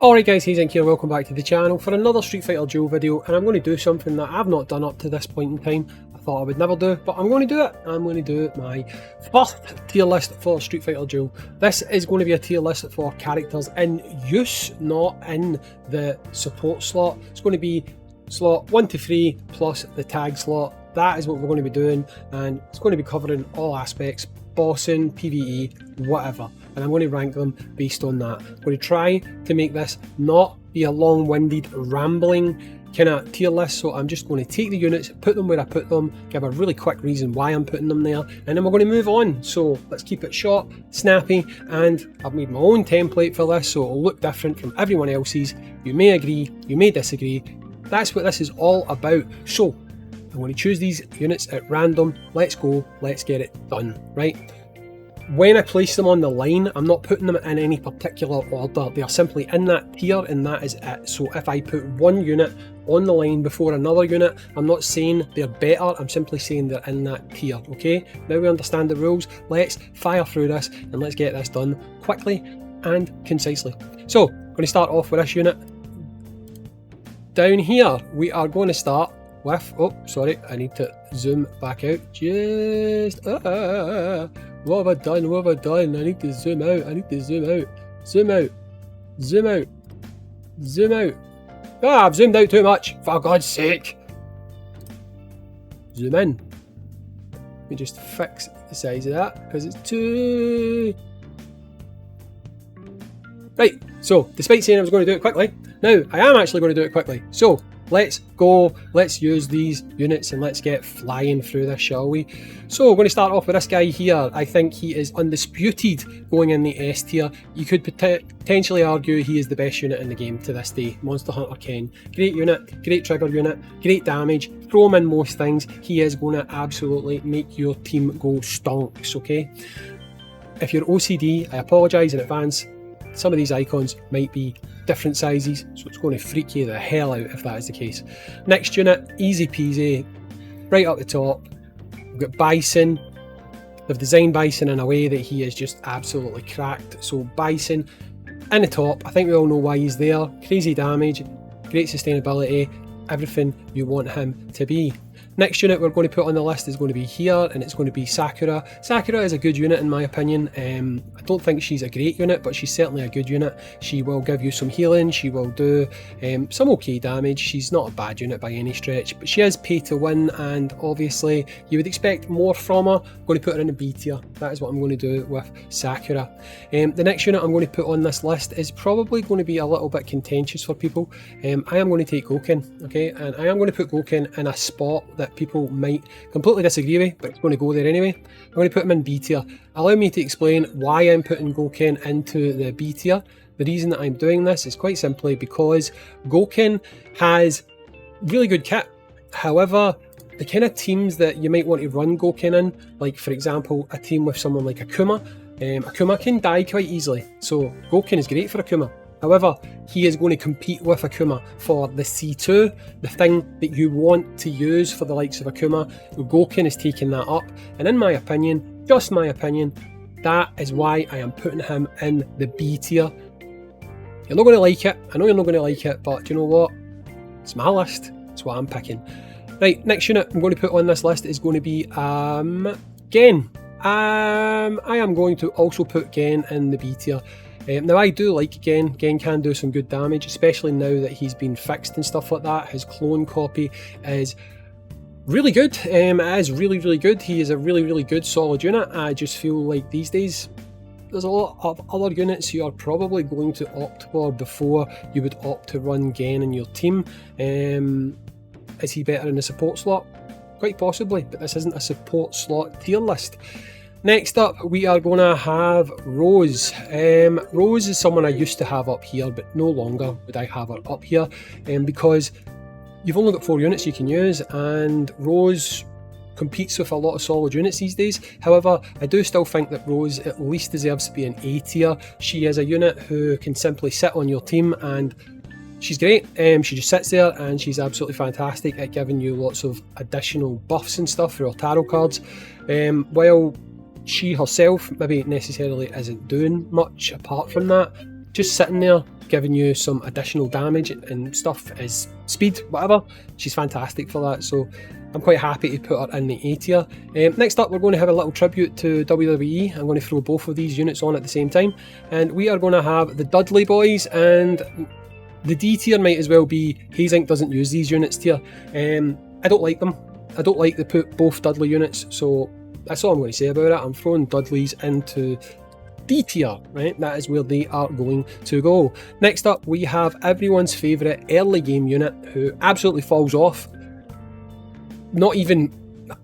Alright guys, Hayzink here, welcome back to the channel for another Street Fighter Duel video, and I'm going to do something that I've not done up to this point in time. I thought I would never do, but I'm going to do it. I'm going to do my first tier list for Street Fighter Duel. This is going to be a tier list for characters in use, not in the support slot. It's going to be slot 1 to 3 plus the tag slot. That is what we're going to be doing, and it's going to be covering all aspects, bossing, PvE, whatever. And I'm going to rank them based on that. I'm going to try to make this not be a long-winded, rambling kind of tier list, so I'm just going to take the units, put them where I put them, give a really quick reason why I'm putting them there, and then we're going to move on. So let's keep it short, snappy, and I've made my own template for this, so it'll look different from everyone else's. You may agree, you may disagree. That's what this is all about. So I'm going to choose these units at random. Let's go, let's get it done, right? When I place them on the line, I'm not putting them in any particular order. They are simply in that tier and that is it. So if I put one unit on the line before another unit, I'm not saying they're better, I'm simply saying they're in that tier, okay? Now we understand the rules, let's fire through this and let's get this done quickly and concisely. So, I'm going to start off with this unit. Down here, we are going to start with, oh, sorry, I need to zoom back out. What have I done? What have I done? I need to zoom out. I need to zoom out. Zoom out. Zoom out. Zoom out. Ah, I've zoomed out too much. For God's sake. Zoom in. Let me just fix the size of that because it's too... Right, so despite saying I was going to do it quickly, now I am actually going to do it quickly. So let's go, let's use these units and let's get flying through this, shall we? So we're going to start off with this guy here. I think he is undisputed going in the S tier. You could potentially argue he is the best unit in the game to this day. Monster Hunter Ken. Great unit, great trigger unit, great damage, throw him in most things. He is going to absolutely make your team go stonks, okay? If you're OCD, I apologise in advance. Some of these icons might be different sizes, so it's going to freak you the hell out if that is the case. Next unit, easy peasy, right up the top. We've got Bison. They've designed Bison in a way that he is just absolutely cracked. So Bison in the top, I think we all know why he's there. Crazy damage, great sustainability, everything you want him to be. Next unit we're going to put on the list is going to be here, and it's going to be Sakura. Sakura is a good unit in my opinion. I don't think she's a great unit, but she's certainly a good unit. She will give you some healing, she will do some okay damage. She's not a bad unit by any stretch, but she is pay to win, and obviously you would expect more from her. I'm going to put her in a B tier. That is what I'm going to do with Sakura. The next unit I'm going to put on this list is probably going to be a little bit contentious for people. I am going to take Gouken, okay, and I am going to put Gouken in a spot that people might completely disagree with, but it's going to go there anyway. I'm going to put him in B tier. Allow me to explain why I'm putting Gouken into the B tier. The reason that I'm doing this is quite simply because Gouken has really good kit. However, the kind of teams that you might want to run Gouken in, like for example a team with someone like Akuma, Akuma can die quite easily, so Gouken is great for Akuma. However, he is going to compete with Akuma for the C2, the thing that you want to use for the likes of Akuma. Gouken is taking that up, and in my opinion, just my opinion, that is why I am putting him in the B tier. You're not going to like it, I know you're not going to like it, but do you know what? It's my list, it's what I'm picking. Right, next unit I'm going to put on this list is going to be Gen. I am going to also put Gen in the B tier. Now I do like Gen. Gen can do some good damage, especially now that he's been fixed and stuff like that. His clone copy is really good. It is really, really good. He is a really, really good solid unit. I just feel like these days there's a lot of other units you are probably going to opt for before you would opt to run Gen in your team. Is he better in the support slot? Quite possibly, but this isn't a support slot tier list. Next up, we are going to have Rose. Rose is someone I used to have up here, but no longer would I have her up here because you've only got 4 units you can use, and Rose competes with a lot of solid units these days. However, I do still think that Rose at least deserves to be an A tier. She is a unit who can simply sit on your team and she's great. She just sits there and she's absolutely fantastic at giving you lots of additional buffs and stuff through her tarot cards. While she herself maybe necessarily isn't doing much apart from that, just sitting there giving you some additional damage and stuff is speed, whatever. She's fantastic for that, so I'm quite happy to put her in the A tier. Next up, we're going to have a little tribute to WWE. I'm going to throw both of these units on at the same time, and we are going to have the Dudley boys, and the D tier might as well be Hayzink doesn't use these units tier. I don't like them. I don't like to put both Dudley units, so that's all I'm going to say about it. I'm throwing Dudleys into D tier, right? That is where they are going to go. Next up, we have everyone's favourite early game unit who absolutely falls off. Not even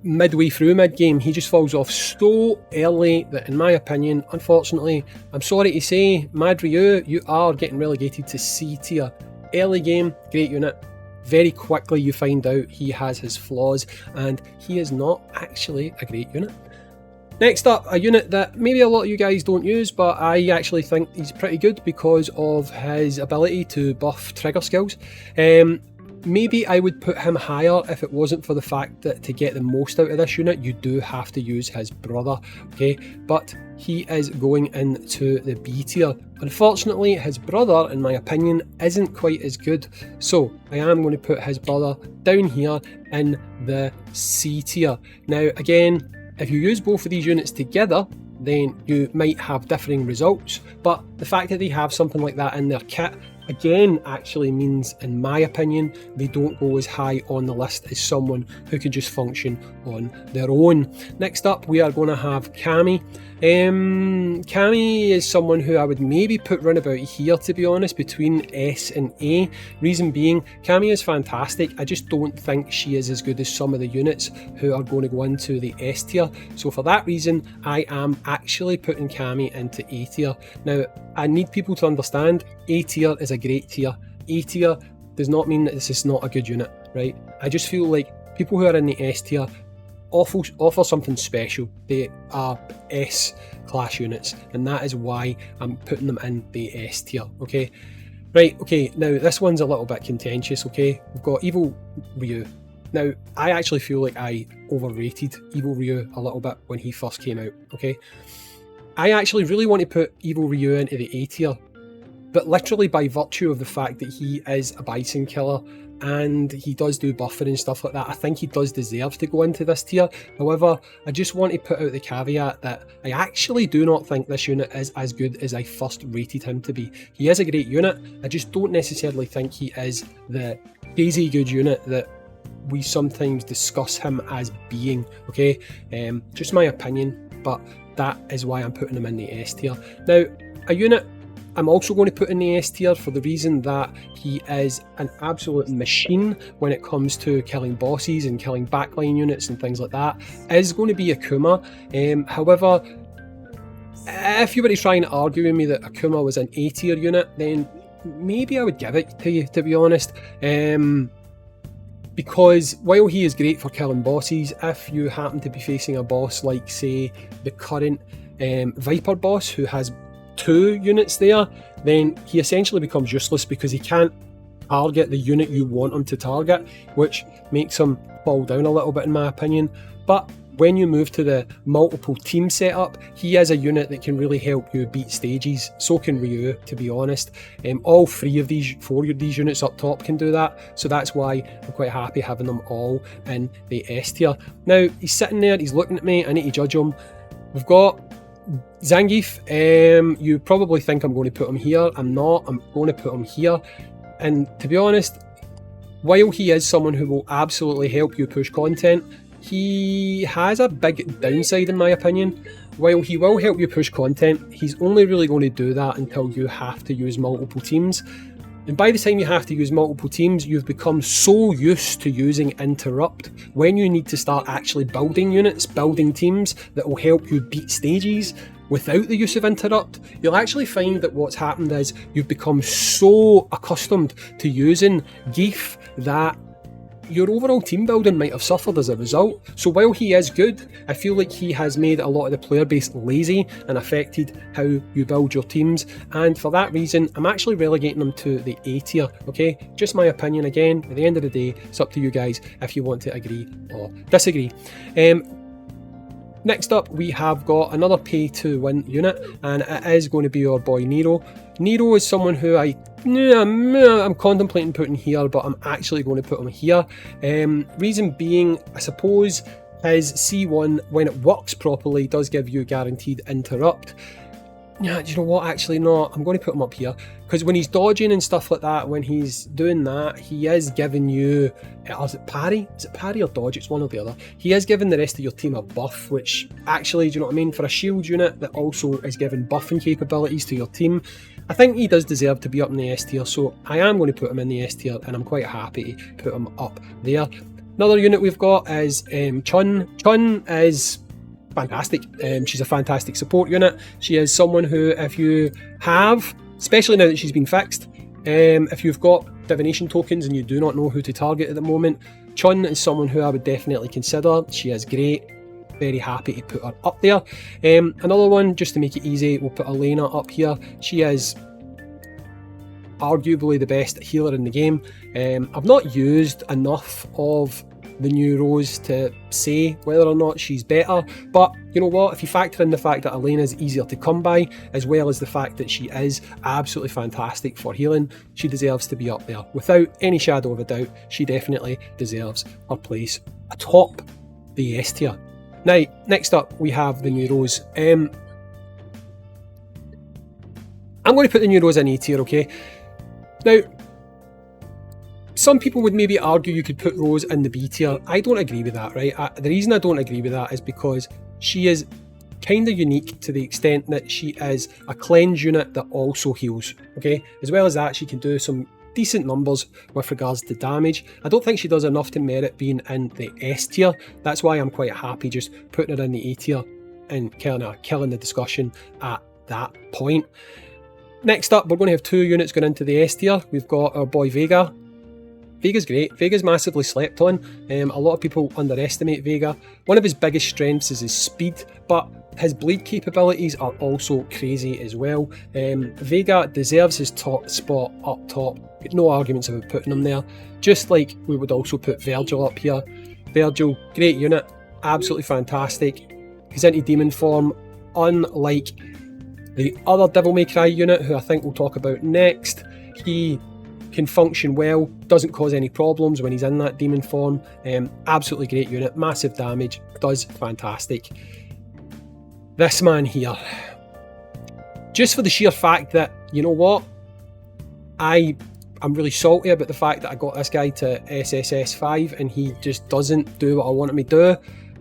midway through mid-game, he just falls off so early that, in my opinion, unfortunately, I'm sorry to say, Mad Ryu, you are getting relegated to C tier. Early game, great unit. Very quickly you find out he has his flaws, and he is not actually a great unit. Next up, a unit that maybe a lot of you guys don't use, but I actually think he's pretty good because of his ability to buff trigger skills. Maybe I would put him higher if it wasn't for the fact that to get the most out of this unit, you do have to use his brother, okay? But he is going into the B tier. Unfortunately, his brother, in my opinion, isn't quite as good. So I am going to put his brother down here in the C tier. Now, again, if you use both of these units together, then you might have differing results. But the fact that they have something like that in their kit, again, actually means, in my opinion, they don't go as high on the list as someone who can just function on their own. Next up, we are going to have Cammy. Cammy is someone who I would maybe put round about here, to be honest, between S and A. Reason being, Cammy is fantastic. I just don't think she is as good as some of the units who are going to go into the S tier. So for that reason, I am actually putting Cammy into A tier. Now, I need people to understand, A tier is a great tier. A tier does not mean that this is not a good unit, right? I just feel like people who are in the S tier offer something special. They are S class units, and that is why I'm putting them in the S tier, okay? Right, okay, now this one's a little bit contentious, okay? We've got Evil Ryu. Now, I actually feel like I overrated Evil Ryu a little bit when he first came out, okay? I actually really want to put Evil Ryu into the A tier, but literally by virtue of the fact that he is a bison killer and he does do buffing and stuff like that, I think he does deserve to go into this tier. However, I just want to put out the caveat that I actually do not think this unit is as good as I first rated him to be. He is a great unit, I just don't necessarily think he is the crazy good unit that we sometimes discuss him as being, okay? Just my opinion, but that is why I'm putting him in the S tier. Now, a unit I'm also going to put in the S tier for the reason that he is an absolute machine when it comes to killing bosses and killing backline units and things like that, is going to be Akuma. However, if you were to try and argue with me that Akuma was an A tier unit, then maybe I would give it to you, to be honest. Because while he is great for killing bosses, if you happen to be facing a boss like, say, the current Viper boss who has 2 units there, then he essentially becomes useless because he can't target the unit you want him to target, which makes him fall down a little bit in my opinion. But when you move to the multiple team setup, he is a unit that can really help you beat stages. So can Ryu, to be honest. All 4 of these units up top can do that, so that's why I'm quite happy having them all in the S tier. Now, he's sitting there, he's looking at me, I need to judge him. We've got Zangief. You probably think I'm going to put him here. I'm not. I'm going to put him here. And to be honest, while he is someone who will absolutely help you push content, he has a big downside in my opinion. While he will help you push content, he's only really going to do that until you have to use multiple teams. And by the time you have to use multiple teams, you've become so used to using Interrupt. When you need to start actually building units, building teams that will help you beat stages without the use of Interrupt, you'll actually find that what's happened is you've become so accustomed to using Geef that your overall team building might have suffered as a result. So while he is good, I feel like he has made a lot of the player base lazy and affected how you build your teams, and for that reason I'm actually relegating him to the A tier, okay? Just my opinion again, at the end of the day, it's up to you guys if you want to agree or disagree. Next up, we have got another pay to win unit, and it is going to be our boy Nero. Nero is someone who I'm contemplating putting here, but I'm actually going to put him here. Reason being, I suppose his C1, when it works properly, does give you guaranteed interrupt. Yeah, do you know what? Actually, no, I'm going to put him up here, because when he's dodging and stuff like that, when he's doing that, he is giving you, is it parry? Is it parry or dodge? It's one or the other. He is giving the rest of your team a buff, which actually, do you know what I mean? For a shield unit that also is giving buffing capabilities to your team, I think he does deserve to be up in the S tier, so I am going to put him in the S tier, and I'm quite happy to put him up there. Another unit we've got is Chun. Chun is fantastic. She's a fantastic support unit. She is someone who, if you have, especially now that she's been fixed, if you've got divination tokens and you do not know who to target at the moment, Chun is someone who I would definitely consider. She is great. Very happy to put her up there. Another one, just to make it easy, we'll put Elena up here. She is arguably the best healer in the game. I've not used enough of the new Rose to say whether or not she's better, but you know what, if you factor in the fact that Elena is easier to come by, as well as the fact that she is absolutely fantastic for healing, she deserves to be up there. Without any shadow of a doubt, she definitely deserves her place atop the S tier. Now, next up we have the new Rose. I'm going to put the new Rose in A tier, okay? Now, some people would maybe argue you could put Rose in the B tier. I don't agree with that, right? The reason I don't agree with that is because she is kind of unique to the extent that she is a cleanse unit that also heals, okay? As well as that, she can do some decent numbers with regards to damage. I don't think she does enough to merit being in the S tier. That's why I'm quite happy just putting her in the A tier and kind of killing the discussion at that point. Next up, we're going to have two units going into the S tier. We've got our boy Vega. Vega's great. Vega's massively slept on. A lot of people underestimate Vega. One of his biggest strengths is his speed, but his bleed capabilities are also crazy as well. Vega deserves his top spot up top. No arguments about putting him there. Just like we would also put Virgil up here. Virgil, great unit, absolutely fantastic. He's into demon form, unlike the other Devil May Cry unit, who I think we'll talk about next. He can function well, doesn't cause any problems when he's in that demon form. Absolutely great unit, massive damage, does fantastic. This man here, just for the sheer fact that, you know what, I'm really salty about the fact that I got this guy to SSS 5 and he just doesn't do what I want him to do.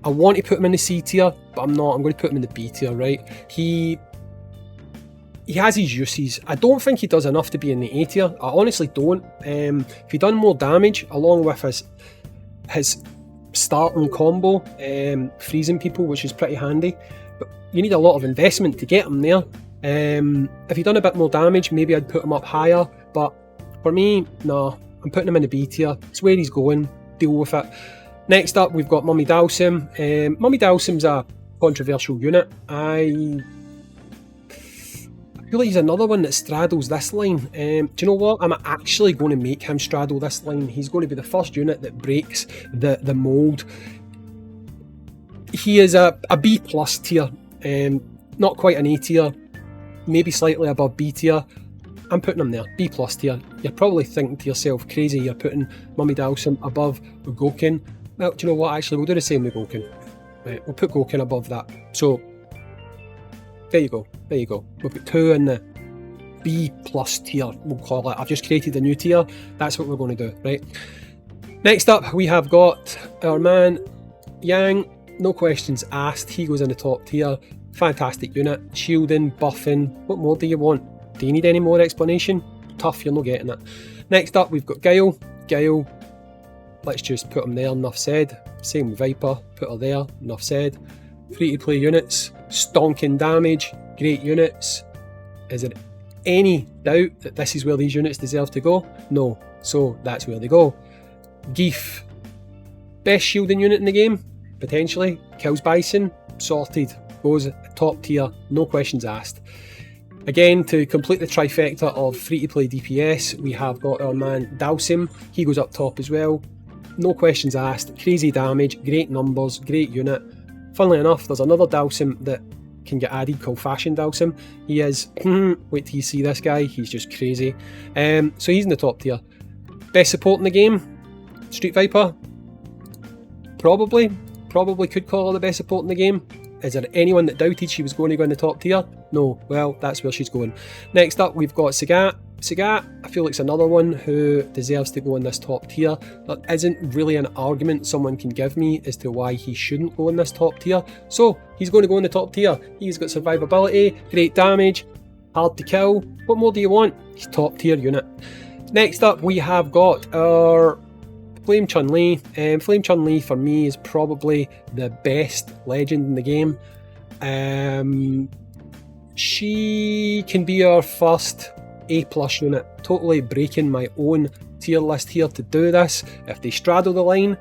I want to put him in the C tier, but I'm not. I'm going to put him in the B tier, right? He has his uses. I don't think he does enough to be in the A tier. I honestly don't. If he done more damage, along with his starting combo, freezing people, which is pretty handy, but you need a lot of investment to get him there. If he done a bit more damage, maybe I'd put him up higher, but for me, no, I'm putting him in the B tier. It's where he's going, deal with it. Next up, we've got Mummy Dalsim. Mummy Dalsim's a controversial unit. I feel like he's another one that straddles this line. Do you know what? I'm actually going to make him straddle this line. He's going to be the first unit that breaks the mould. He is a B plus tier, not quite an A tier, maybe slightly above B tier. I'm putting him there, B plus tier. You're probably thinking to yourself, crazy, you're putting Mummy Dalsim above Gouken. Well, do you know what? Actually, we'll do the same with Gouken. Right, we'll put Gouken above that. So, there you go. There you go. We've got two in the B plus tier, we'll call it. I've just created a new tier. That's what we're going to do, right? Next up, we have got our man, Yang. No questions asked. He goes in the top tier. Fantastic unit. Shielding, buffing. What more do you want? Do you need any more explanation? Tough, you're not getting it. Next up, we've got Guile. Guile, let's just put him there, enough said. Same with Viper, put her there, enough said. Free-to-play units, stonking damage, great units. Is there any doubt that this is where these units deserve to go? No, so that's where they go. Geef, best shielding unit in the game, potentially. Kills Bison, sorted, goes top tier, no questions asked. Again, to complete the trifecta of free-to-play DPS, we have got our man Dalsim. He goes up top as well. No questions asked. Crazy damage, great numbers, great unit. Funnily enough, there's another Dalsim that can get added called Fashion Dalsim. He is, wait till you see this guy, he's just crazy. So he's in the top tier. Best support in the game, Street Viper. Probably could call her the best support in the game. Is there anyone that doubted she was going to go in the top tier? No, well, that's where she's going. Next up, we've got Sagat. Sagat, I feel like it's another one who deserves to go in this top tier. There isn't really an argument someone can give me as to why he shouldn't go in this top tier. So, he's going to go in the top tier. He's got survivability, great damage, hard to kill. What more do you want? He's top tier unit. Next up, we have got our Flame Chun-Li. Flame Chun-Li for me is probably the best legend in the game. She can be our first A+ unit, totally breaking my own tier list here to do this. If they straddle the line,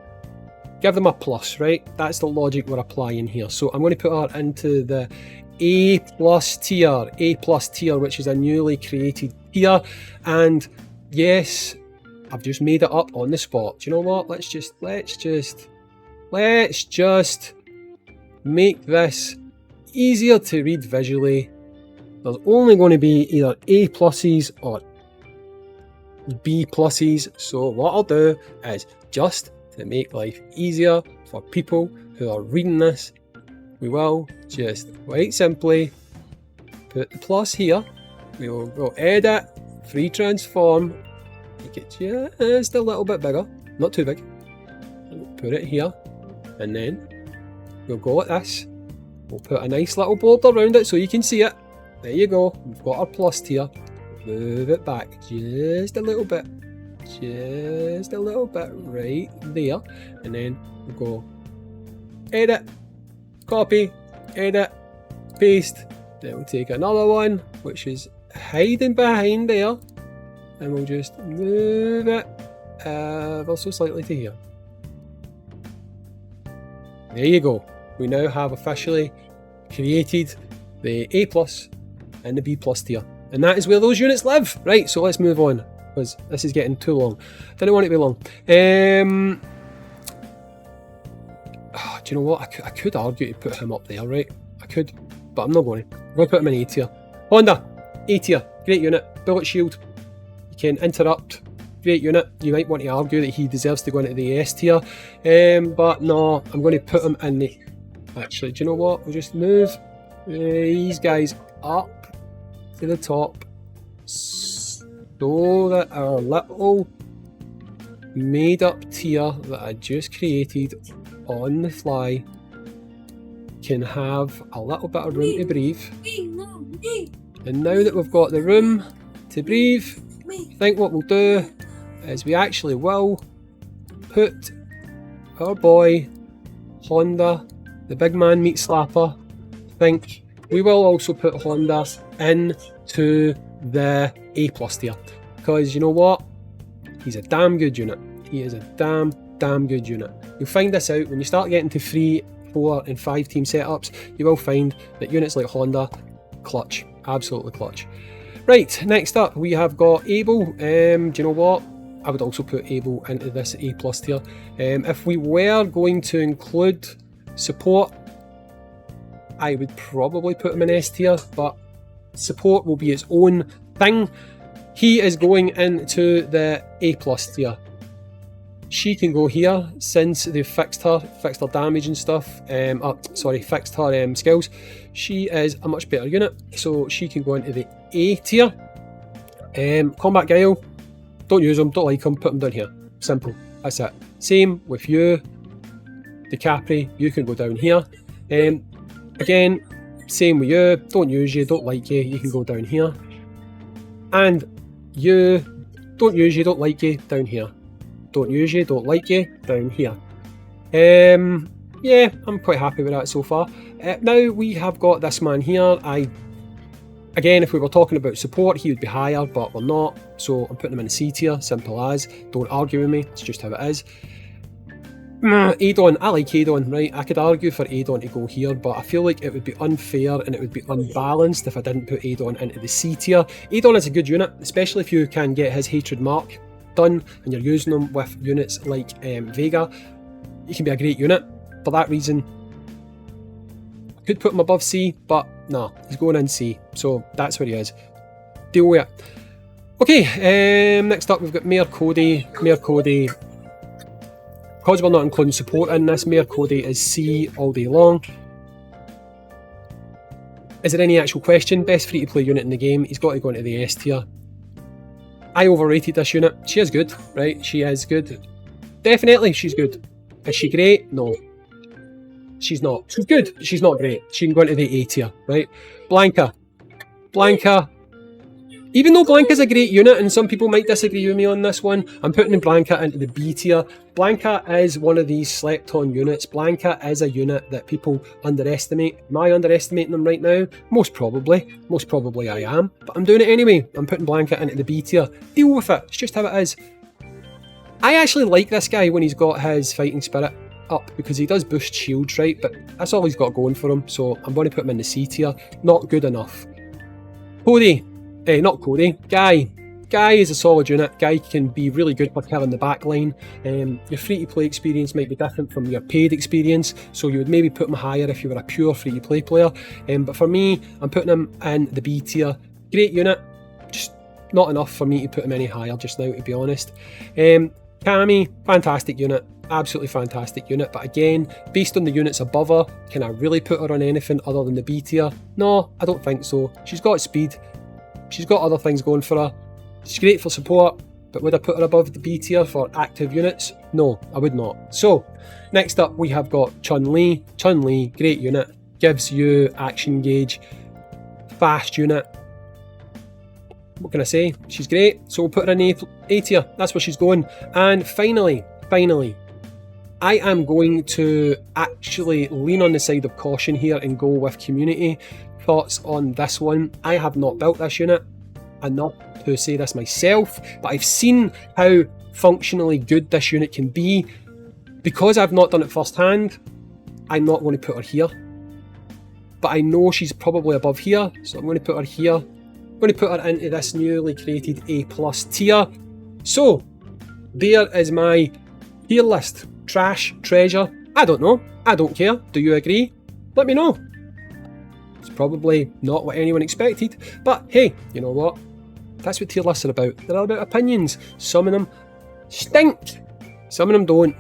give them a plus, right? That's the logic we're applying here. So I'm going to put her into the A+ tier, which is a newly created tier. And yes, I've just made it up on the spot. Do you know what? Let's just make this easier to read visually. There's only going to be either A+ or B+. So what I'll do is, just to make life easier for people who are reading this, we will just quite simply put the plus here. We will go edit, free transform, make it just a little bit bigger, not too big. We'll put it here, and then we'll go like this. We'll put a nice little border around it so you can see it. There you go, we've got our plus tier. Move it back just a little bit, right there, and then we'll go edit, copy, edit, paste. Then we'll take another one which is hiding behind there, and we'll just move it ever so slightly to here. There you go, we now have officially created the A+ and the B+ tier. And that is where those units live. Right, so let's move on, because this is getting too long. Didn't want it to be long. Do you know what? I could argue to put him up there, right? I could, but I'm not going to. I'm going to put him in A tier. Honda, A tier, great unit. Bullet shield, you can interrupt, great unit. You might want to argue that he deserves to go into the S tier, but no, I'm going to put him in the... Actually, do you know what? We'll just move these guys up to the top so that our little made up tier that I just created on the fly can have a little bit of room to breathe. And now that we've got the room to breathe, I think what we'll do is we actually will put our boy Honda, the big man meat slapper. I think we will also put Honda into the A+ tier, because you know what? He's a damn good unit. He is a damn good unit. You'll find this out when you start getting to 3, 4 and 5 team setups. You will find that units like Honda, clutch, absolutely clutch. Right, next up we have got Abel. Do you know what? I would also put Abel into this A+ tier. If we were going to include support, I would probably put him in S tier, but support will be its own thing. He is going into the A+ tier. She can go here since they've fixed her damage and stuff. Fixed her skills. She is a much better unit, so she can go into the A tier. Combat Guile, don't use him, don't like him, put him down here. Simple, that's it. Same with you, DiCapri, you can go down here. Again, same with you, don't use you, don't like you, you can go down here. And you, don't use you, don't like you, down here. Don't use you, don't like you, down here. Yeah, I'm quite happy with that so far. Now we have got this man here. Again, if we were talking about support, he would be higher, but we're not. So I'm putting him in a C tier, simple as. Don't argue with me, it's just how it is. Adon, I like Adon, right? I could argue for Adon to go here, but I feel like it would be unfair and it would be unbalanced if I didn't put Adon into the C tier. Adon is a good unit, especially if you can get his hatred mark done and you're using them with units like Vega. He can be a great unit. For that reason, Could put him above C, but nah, he's going in C. So that's where he is. Deal with it. Okay, next up we've got Mayor Cody. Mayor Cody, because we're not including support in this, Mayor Cody is C all day long. Is there any actual question? Best free-to-play unit in the game. He's got to go into the S tier. I overrated this unit. She is good, right? She is good. Definitely, she's good. Is she great? No. She's not. She's good, but she's not great. She can go into the A tier, right? Blanca. Blanca. Even though Blanca's a great unit, and some people might disagree with me on this one, I'm putting Blanca into the B tier. Blanca is one of these slept-on units. Blanca is a unit that people underestimate. Am I underestimating them right now? Most probably. Most probably I am. But I'm doing it anyway. I'm putting Blanca into the B tier. Deal with it. It's just how it is. I actually like this guy when he's got his fighting spirit up, because he does boost shields, right? But that's all he's got going for him, so I'm going to put him in the C tier. Not good enough. Cody. Not Cody. Guy. Guy is a solid unit. Guy can be really good for killing the back line. Your free-to-play experience might be different from your paid experience, so you would maybe put him higher if you were a pure free-to-play player. But for me, I'm putting him in the B tier. Great unit, just not enough for me to put him any higher just now, to be honest. Cammy, fantastic unit. Absolutely fantastic unit, but again, based on the units above her, can I really put her on anything other than the B tier? No, I don't think so. She's got speed. She's got other things going for her. She's great for support, but would I put her above the B tier for active units? No, I would not. So, next up we have got Chun-Li. Chun-Li, great unit. Gives you action gauge. Fast unit. What can I say? She's great, so we'll put her in A tier. That's where she's going. And finally, I am going to actually lean on the side of caution here and go with community. Thoughts on this one? I have not built this unit enough to say this myself, but I've seen how functionally good this unit can be. Because I've not done it firsthand, I'm not going to put her here. But I know she's probably above here, so I'm going to put her here. I'm going to put her into this newly created A+ tier. So, there is my tier list. Trash, treasure, I don't know. I don't care. Do you agree? Let me know. It's probably not what anyone expected, but hey, you know what? That's what tier lists are about. They're all about opinions. Some of them stink, some of them don't.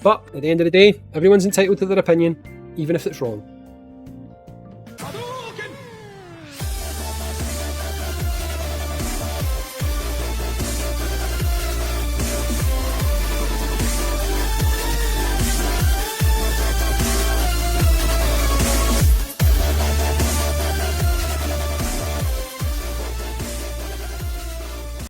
But at the end of the day, everyone's entitled to their opinion, even if it's wrong.